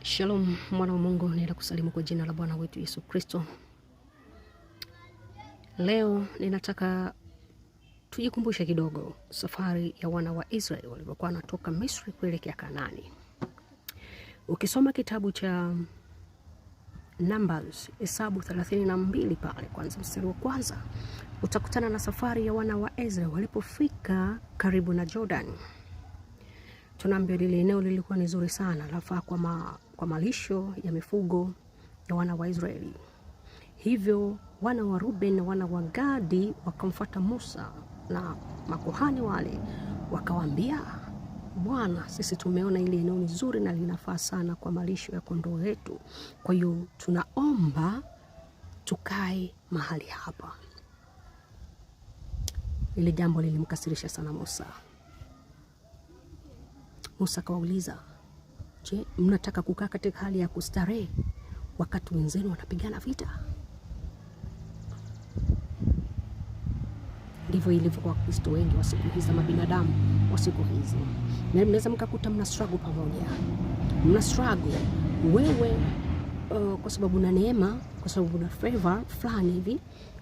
Shalom mwana wa Mungu, ninakusalimu kwa jina la Bwana wetu Yesu Kristo. Leo ninataka tujikumbushe kidogo safari ya wana wa Israeli walivyokuwa wanatoka Misri kuelekea Kanaani. Ukisoma kitabu cha Numbers, Hesabu 32 pale kwanza mstari wa kwanza, utakutana na safari ya wana wa Israeli walipofika karibu na Jordan. Tunaambiwa lile eneo lilikuwa ni zuri sana, lafaa kwa malisho ya mifugo ya wana wa Israeli. Hivyo wana wa Ruben na wana wa Gadi wakamfuata Musa na makuhani wale, wakawaambia, Bwana, sisi tumeona ile eneo ni zuri na linafaa sana kwa malisho ya kondoo wetu. Kwa hiyo tunaomba tukae mahali hapa. Ile jambo lilimkasirisha sana Musa. Musa akawauliza, je, mnataka kukaa katika hali ya kustarehe wakati wenzenu wanapigana vita? Ndivyo ilivyo kwa Kristo wengi wa siku hizi, mabinadamu wa siku hizi. Na mnaweza mkakuta mna struggle pamoja. Mna struggle wewe kwa sababu una neema, kwa sababu una favor fulani hivi,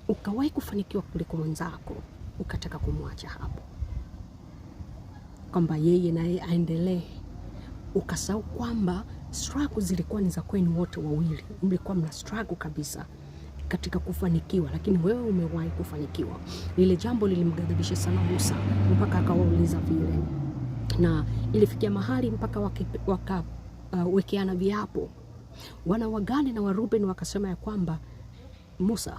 ukawahi kufanikiwa kuliko mwenzako, ukataka kumwacha hapo, kwamba yeye naye aendelee. Ukasahau kwamba struggle zilikuwa ni za kwenu wote wawili. Mlikuwa mna struggle kabisa katika kufanikiwa, lakini wewe umewahi kufanikiwa. Lile jambo lilimghadhabisha sana Musa mpaka akawauliza vile. Na ilifikia mahali mpaka wekeana viapo. Wana wa Gadi na wa Ruben wakasema ya kwamba, Musa,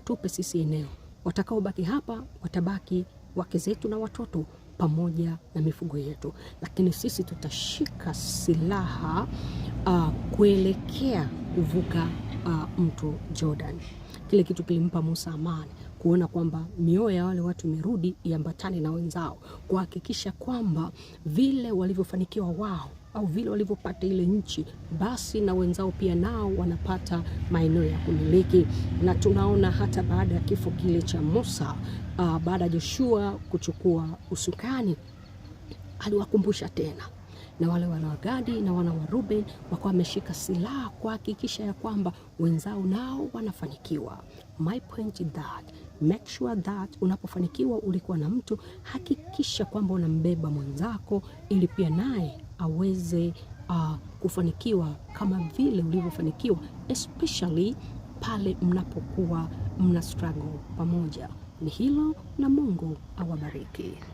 tupe sisi eneo. Watakaobaki hapa watabaki wake zetu na watoto pamoja na mifugo yetu, lakini sisi tutashika silaha kuelekea kuvuka mto Jordan. Kile kitu kilimpa Musa amani, kuona kwamba mioyo ya wale watu imerudi iambatane na wenzao, kuhakikisha kwamba vile walivyofanikiwa wao au vile walivyopata ile nchi, basi na wenzao pia nao wanapata maeneo ya kumiliki. Na tunaona hata baada ya kifo kile cha Musa, baada ya Joshua kuchukua usukani, aliwakumbusha tena, na wale wana wa Gadi na wana wa Ruben wakawa wameshika silaha kuhakikisha ya kwamba wenzao nao wanafanikiwa. My point is that make sure that unapofanikiwa ulikuwa na mtu, hakikisha kwamba unambeba mwenzako ili pia naye aweze kufanikiwa kama vile ulivyofanikiwa, especially pale mnapokuwa mna struggle pamoja. Ni hilo, na Mungu awabariki.